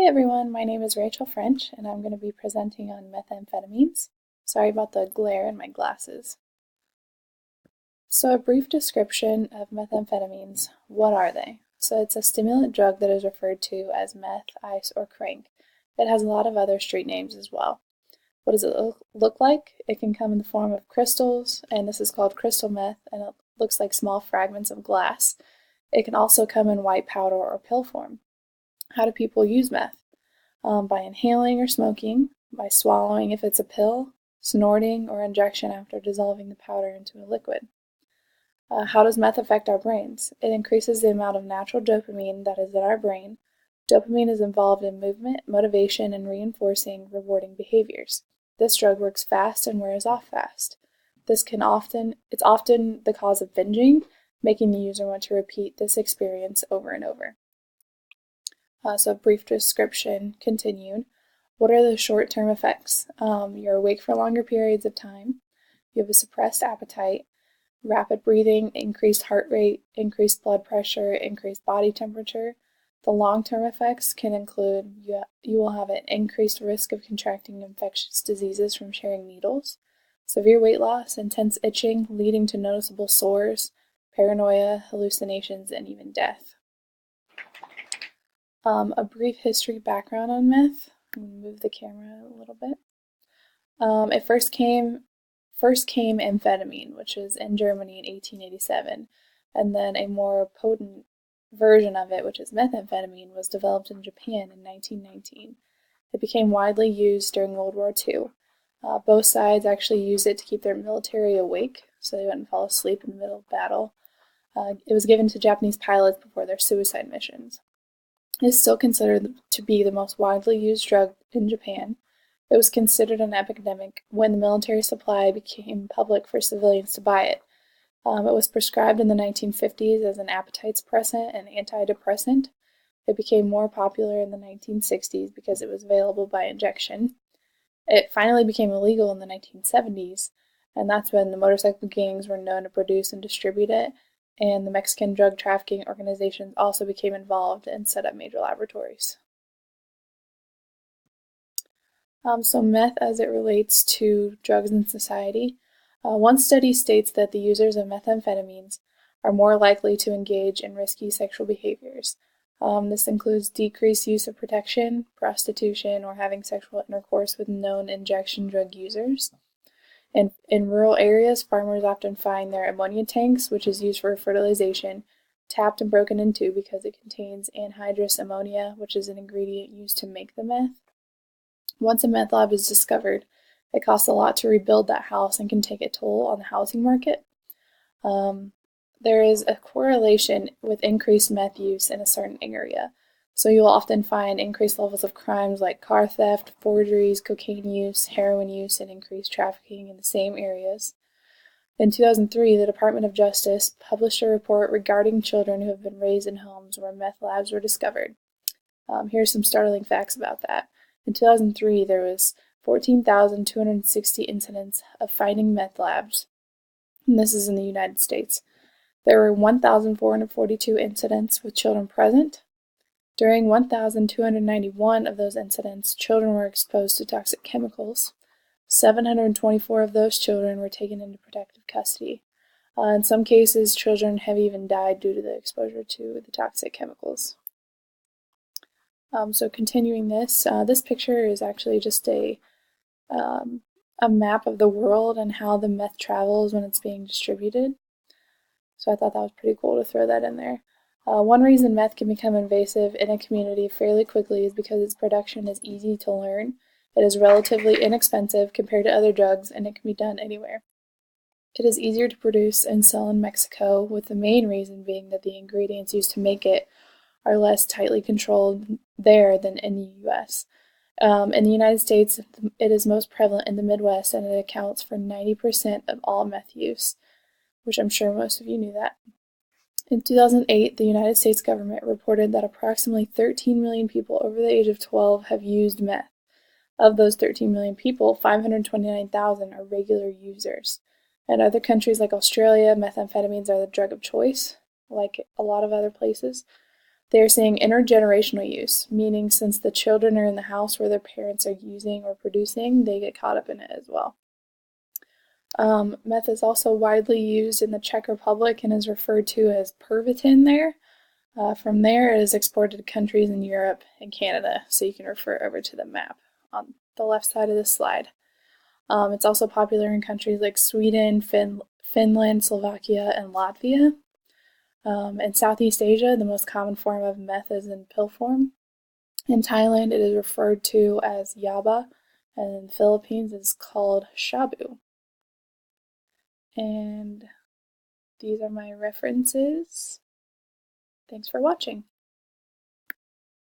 everyone, my name is Rachel French and I'm going to be presenting on methamphetamines. Sorry about the glare in my glasses. So a brief description of methamphetamines. What are they? So it's a stimulant drug that is referred to as meth, ice, or crank. It has a lot of other street names as well. What does it look like? It can come in the form of crystals, and this is called crystal meth, and it looks like small fragments of glass. It can also come in white powder or pill form. How do people use meth? By inhaling or smoking, by swallowing if it's a pill, snorting, or injection after dissolving the powder into a liquid. How does meth affect our brains? It increases the amount of natural dopamine that is in our brain. Dopamine is involved in movement, motivation, and reinforcing rewarding behaviors. This drug works fast and wears off fast. It's often the cause of binging, making the user want to repeat this experience over and over. So brief description continued. What are the short-term effects? You're awake for longer periods of time. You have a suppressed appetite, rapid breathing, increased heart rate, increased blood pressure, increased body temperature. The long-term effects can include you will have an increased risk of contracting infectious diseases from sharing needles, severe weight loss, intense itching leading to noticeable sores, paranoia, hallucinations, and even death. A brief history background on meth. Move the camera a little bit. It first came amphetamine, which was in Germany in 1887, and then a more potent version of it, which is methamphetamine, was developed in Japan in 1919. It became widely used during World War II. Both sides actually used it to keep their military awake, so they wouldn't fall asleep in the middle of battle. It was given to Japanese pilots before their suicide missions. It is still considered to be the most widely used drug in Japan. It was considered an epidemic when the military supply became public for civilians to buy it. It was prescribed in the 1950s as an appetite suppressant and antidepressant. It became more popular in the 1960s because it was available by injection. It finally became illegal in the 1970s, and that's when the motorcycle gangs were known to produce and distribute it, and the Mexican drug trafficking organizations also became involved and set up major laboratories. So meth as it relates to drugs in society. One study states that the users of methamphetamines are more likely to engage in risky sexual behaviors. This includes decreased use of protection, prostitution, or having sexual intercourse with known injection drug users. In rural areas, farmers often find their ammonia tanks, which is used for fertilization, tapped and broken into because it contains anhydrous ammonia, which is an ingredient used to make the meth. Once a meth lab is discovered, it costs a lot to rebuild that house and can take a toll on the housing market. There is a correlation with increased meth use in a certain area. So you'll often find increased levels of crimes like car theft, forgeries, cocaine use, heroin use, and increased trafficking in the same areas. In 2003, the Department of Justice published a report regarding children who have been raised in homes where meth labs were discovered. Here's some startling facts about that. In 2003, there was 14,260 incidents of finding meth labs, and this is in the United States. There were 1,442 incidents with children present. During 1,291 of those incidents, children were exposed to toxic chemicals. 724 of those children were taken into protective custody. In some cases, children have even died due to the exposure to the toxic chemicals. So continuing this, this picture is actually just a map of the world and how the meth travels when it's being distributed. So I thought that was pretty cool to throw that in there. One reason meth can become invasive in a community fairly quickly is because its production is easy to learn. It is relatively inexpensive compared to other drugs, and it can be done anywhere. It is easier to produce and sell in Mexico, with the main reason being that the ingredients used to make it are less tightly controlled there than in the U.S. In the United States, it is most prevalent in the Midwest, and it accounts for 90% of all meth use, which I'm sure most of you knew that. In 2008, the United States government reported that approximately 13 million people over the age of 12 have used meth. Of those 13 million people, 529,000 are regular users. In other countries like Australia, methamphetamines are the drug of choice, like a lot of other places. They're saying intergenerational use, meaning since the children are in the house where their parents are using or producing, they get caught up in it as well. Meth is also widely used in the Czech Republic and is referred to as Pervitin there. From there, it is exported to countries in Europe and Canada, so you can refer over to the map on the left side of this slide. It's also popular in countries like Sweden, Finland, Slovakia, and Latvia. In Southeast Asia, the most common form of meth is in pill form. In Thailand, it is referred to as yaba, and in the Philippines, it's called shabu. And these are my references. Thanks for watching.